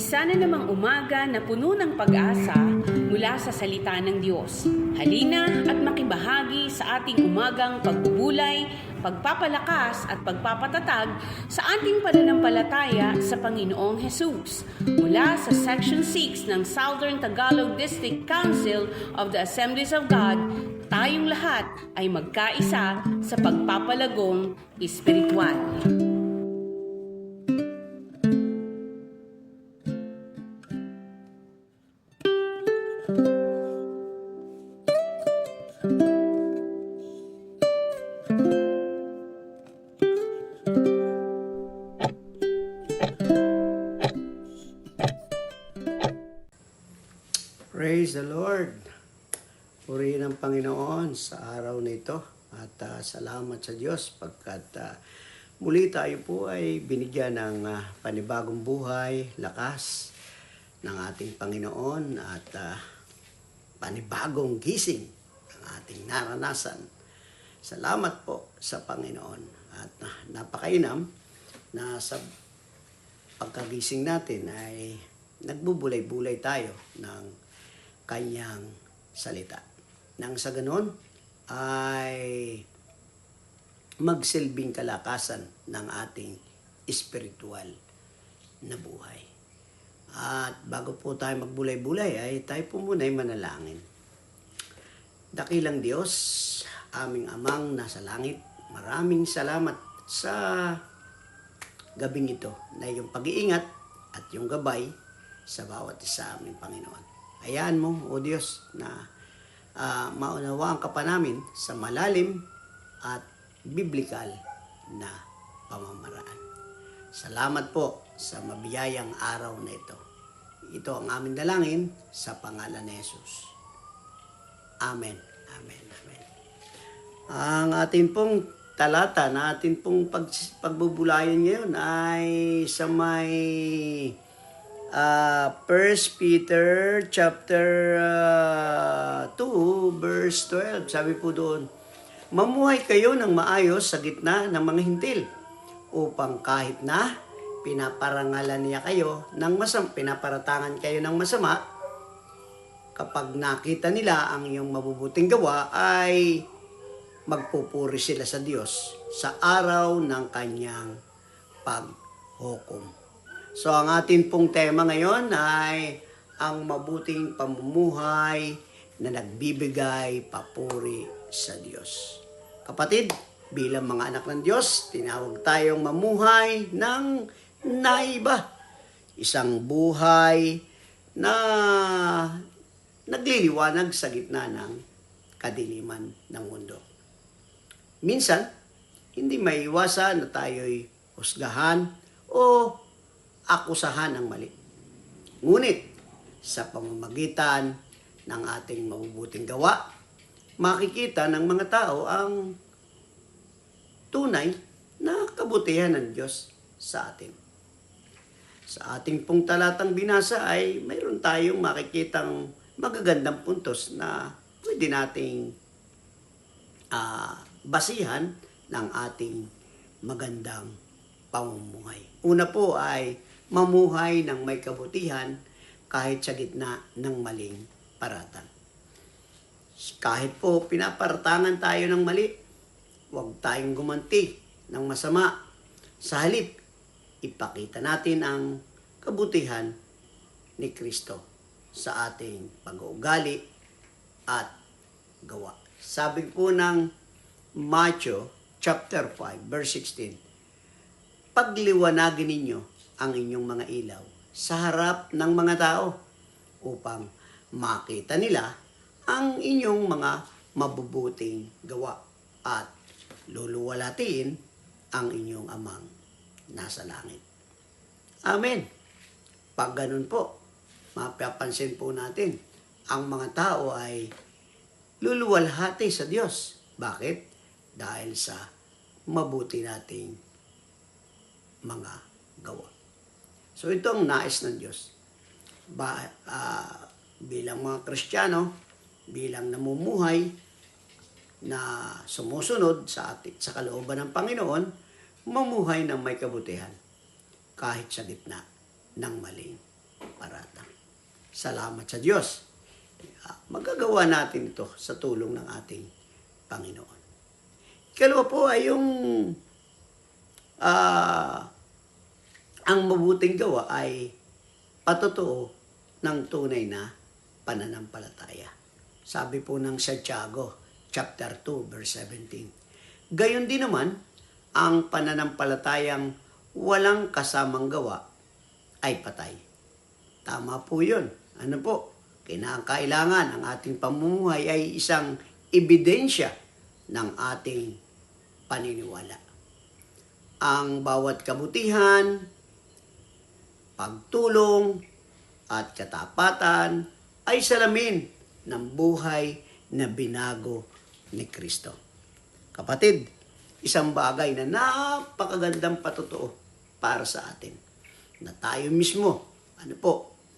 Isa na namang umaga na puno ng pag-asa mula sa salita ng Diyos. Halina at makibahagi sa ating umagang pagbubulay, pagpapalakas at pagpapatatag sa ating pananampalataya sa Panginoong Hesus. Mula sa Section 6 ng Southern Tagalog District Council of the Assemblies of God, tayong lahat ay magkaisa sa pagpapalagong espiritual. Praise the Lord! Purihin ang Panginoon sa araw na ito at salamat sa Diyos pagkat muli tayo po ay binigyan ng panibagong buhay, lakas ng ating Panginoon at panibagong gising ang ating naranasan. Salamat po sa Panginoon at napakainam na sa pagkagising natin ay nagbubulay-bulay tayo ng kanyang salita. Nang sa ganon ay magsilbing kalakasan ng ating espiritual na buhay. At bago po tayo magbulay-bulay ay tayo po muna ay manalangin. Dakilang Diyos, aming amang nasa langit, maraming salamat sa gabing ito na iyong pag-iingat at yung gabay sa bawat isa aming Panginoon. Hayaan mo, O Diyos, na maunawaan ka pa namin sa malalim at biblikal na pamamaraan. Salamat po sa mabiyayang araw na ito. Ito ang aming dalangin sa pangalan ni Jesus. Amen. Amen. Amen. Ang ating pong talata na ating pong pagbubulayan ngayon ay sa may 1 Peter chapter 2 verse 12. Sabi po doon, mamuhay kayo ng maayos sa gitna ng mga hintil upang kahit na pinaparangalan niya kayo ng pinaparatangan kayo ng masama, kapag nakita nila ang iyong mabubuting gawa ay magpupuri sila sa Diyos sa araw ng kanyang paghukom. So ang ating pong tema ngayon ay ang mabuting pamumuhay na nagbibigay papuri sa Diyos. Kapatid, bilang mga anak ng Diyos, tinawag tayong mamuhay ng naiba. Isang buhay na nagliliwanag sa gitna ng kadiliman ng mundo. Minsan, hindi maiwasan na tayo'y husgahan o akusahan ng mali. Ngunit, sa pamamagitan ng ating mabubuting gawa, makikita ng mga tao ang tunay na kabutihan ng Diyos sa atin. Sa ating pong talatang binasa ay mayroon tayong makikitang magagandang puntos na pwede nating basihan ng ating magandang pamumuhay. Una po ay mamuhay ng may kabutihan kahit sa gitna ng maling paratang. Kahit po pinaparatangan tayo ng mali, huwag tayong gumanti ng masama. Sa halip, ipakita natin ang kabutihan ni Kristo sa ating pag-uugali at gawa. Sabi po ng Matthew chapter 5 verse 16, pagliwanagin ninyo ang inyong mga ilaw sa harap ng mga tao upang makita nila ang inyong mga mabubuting gawa at luluwalatiin ang inyong amang nasa langit. Amen. Pag ganun po, mapapansin po natin, ang mga tao ay luluwalhati sa Diyos. Bakit? Dahil sa mabuti nating mga gawa. So ito ang nais ng Diyos. Bilang mga Kristiyano, bilang namumuhay na sumusunod sa kalooban ng Panginoon, mamuhay ng may kabutihan kahit sa gitna ng maling paratang. Salamat sa Diyos. Magagawa natin ito sa tulong ng ating Panginoon. Ikalawa po ay yung ang mabuting gawa ay patotoo ng tunay na pananampalataya. Sabi po ng Santiago, chapter 2, verse 17. Gayon din naman, ang pananampalatayang walang kasamang gawa ay patay. Tama po yun. Ano po? Kinakailangan ang ating pamumuhay ay isang ebidensya ng ating paniniwala. Ang bawat kabutihan, pagtulong, at katapatan ay salamin ng buhay na binago ni Kristo. Kapatid, isang bagay na napakagandang patotoo para sa atin, na tayo mismo,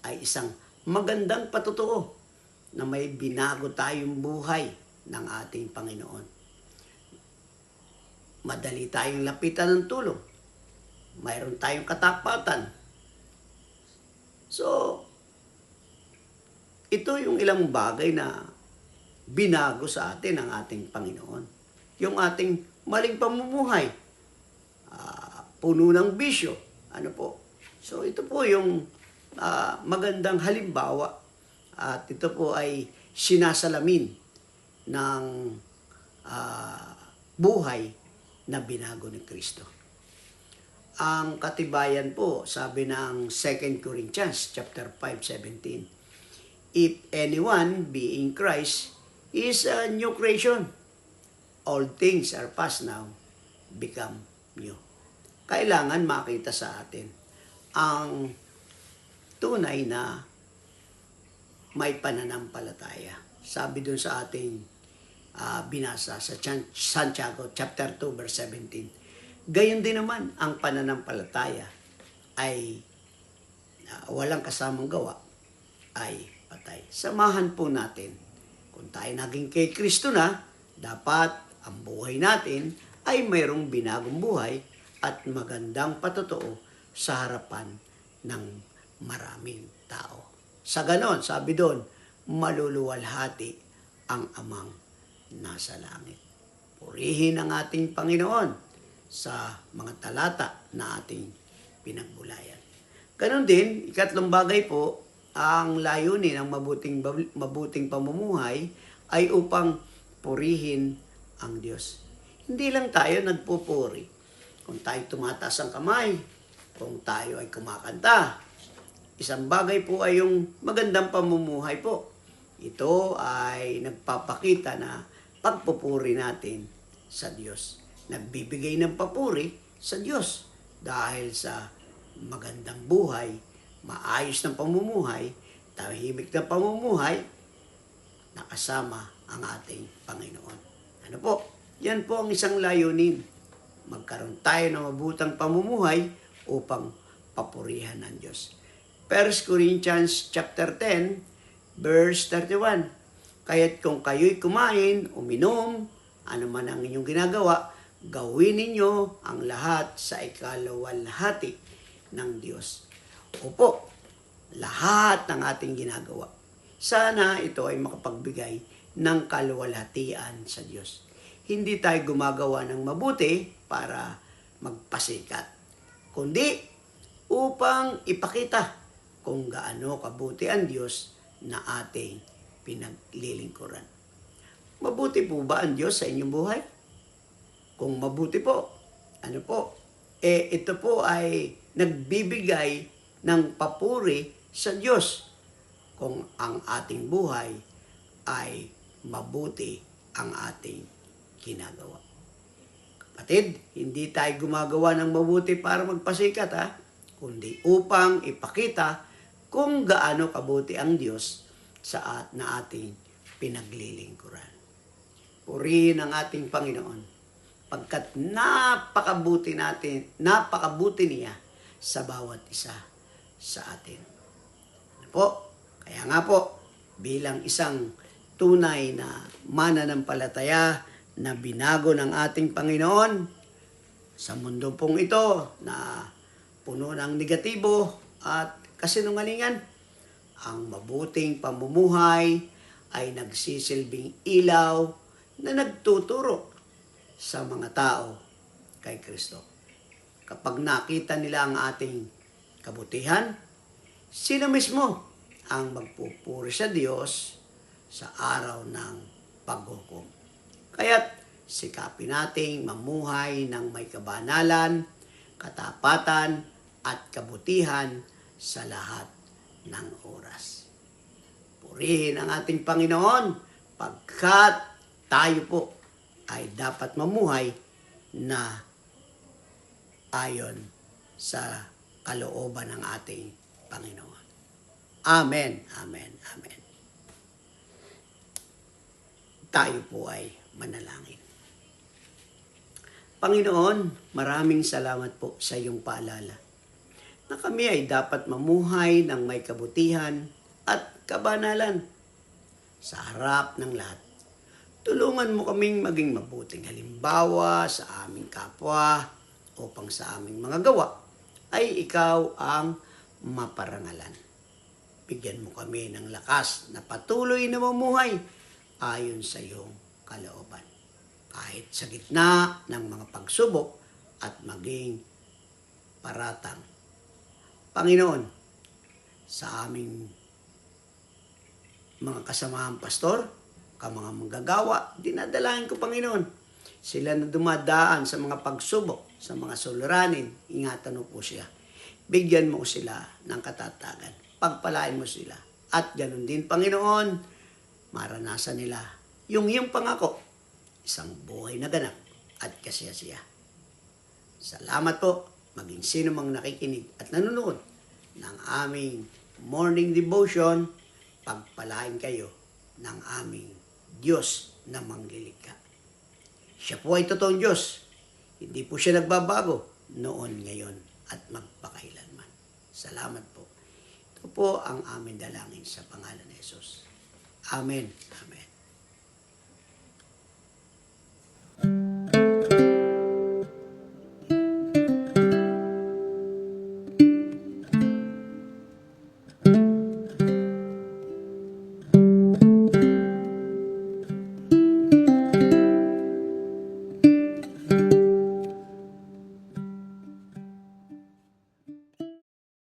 ay isang magandang patotoo na may binago tayong buhay ng ating Panginoon. Madali tayong lapitan ng tulong. Mayroon tayong katapatan. So, ito yung ilang bagay na binago sa atin ng ating Panginoon. Yung ating maling pamumuhay, puno ng bisyo. So, ito po yung magandang halimbawa, at ito po ay sinasalamin ng buhay na binago ni Kristo. Ang katibayan po, sabi ng 2 Corinthians chapter 5:17, if anyone be in Christ is a new creation. All things are past now, become new. Kailangan makita sa atin ang tunay na may pananampalataya. Sabi dun sa ating binasa sa Santiago chapter 2 verse 17. Gayon din naman ang pananampalataya ay walang kasamang gawa ay patay. Samahan po natin. Kung tayo naging kay Kristo na, dapat ang buhay natin ay mayroong binagong buhay at magandang patotoo sa harapan ng maraming tao. Sa ganon, sabi doon, maluluwalhati ang amang nasa langit. Purihin ang ating Panginoon sa mga talata na ating pinagbulayan. Ganon din, ikatlong bagay po, ang layunin ng mabuting pamumuhay ay upang purihin ang Diyos. Hindi lang tayo nagpupuri. Kung tayo tumataas ang kamay, kung tayo ay kumakanta, isang bagay po ay yung magandang pamumuhay po. Ito ay nagpapakita na pagpupuri natin sa Diyos. Nagbibigay ng papuri sa Diyos dahil sa magandang buhay, maayos ng pamumuhay, tahimik na pamumuhay, nakasama ang ating Panginoon. Ano po? Yan po ang isang layunin. Magkaroon tayo ng mabutang pamumuhay upang papurihan ng Diyos. 1 Corinthians chapter 10, verse 31. Kaya't kung kayo'y kumain, uminom, ano man ang inyong ginagawa, gawin ninyo ang lahat sa ikaluwalhati ng Diyos. Opo, lahat ng ating ginagawa. Sana ito ay makapagbigay ng kaluwalhatian sa Diyos. Hindi tayo gumagawa ng mabuti para magpasikat, kundi upang ipakita kung gaano kabuti ang Diyos na ating pinaglilingkuran. Mabuti po ba ang Diyos sa inyong buhay? Kung mabuti po, ito po ay nagbibigay ng papuri sa Diyos kung ang ating buhay ay mabuti ang ating ginagawa. Kapatid, hindi tayo gumagawa ng mabuti para magpasikat, kundi upang ipakita kung gaano kabuti ang Diyos na ating pinaglilingkuran. Purihin ang ating Panginoon pagkat napakabuti niya sa bawat isa sa atin. Kaya nga po, bilang isang tunay na mananampalataya na binago ng ating Panginoon sa mundo pong ito na puno ng negatibo at kasinungalingan. Ang mabuting pamumuhay ay nagsisilbing ilaw na nagtuturo sa mga tao kay Kristo. Kapag nakita nila ang ating kabutihan, sila mismo ang magpupuri sa Diyos sa araw ng paghukom. Kaya't sikapin nating mamuhay ng may kabanalan, katapatan, at kabutihan sa lahat ng oras. Purihin ang ating Panginoon pagkat tayo po ay dapat mamuhay na ayon sa kalooban ng ating Panginoon. Amen, amen, amen. Tayo po ay manalangin. Panginoon, maraming salamat po sa iyong paalala na kami ay dapat mamuhay ng may kabutihan at kabanalan sa harap ng lahat. Tulungan mo kaming maging mabuting halimbawa sa aming kapwa upang sa aming mga gawa ay ikaw ang maparangalan. Bigyan mo kami ng lakas na patuloy na mamuhay ayon sa iyong kalooban. Kahit sa gitna ng mga pagsubok at maging paratang. Panginoon, sa aming mga kasamahang pastor, mga manggagawa, dinadalahin ko, Panginoon. Sila na dumadaan sa mga pagsubok, sa mga suliranin, ingatan mo po siya. Bigyan mo sila ng katatagan. Pagpalain mo sila. At ganun din, Panginoon, maranasan nila yung iyong pangako, isang buhay na ganap at kasiyasiya. Salamat po, maging sino mang nakikinig at nanonood ng aming morning devotion, pagpalain kayo ng aming Diyos na manglilikha. Siya po ay totoong Diyos. Hindi po siya nagbabago noon, ngayon, at magpakailanman. Salamat po. Ito po ang aming dalangin sa pangalan ni Jesus. Amen.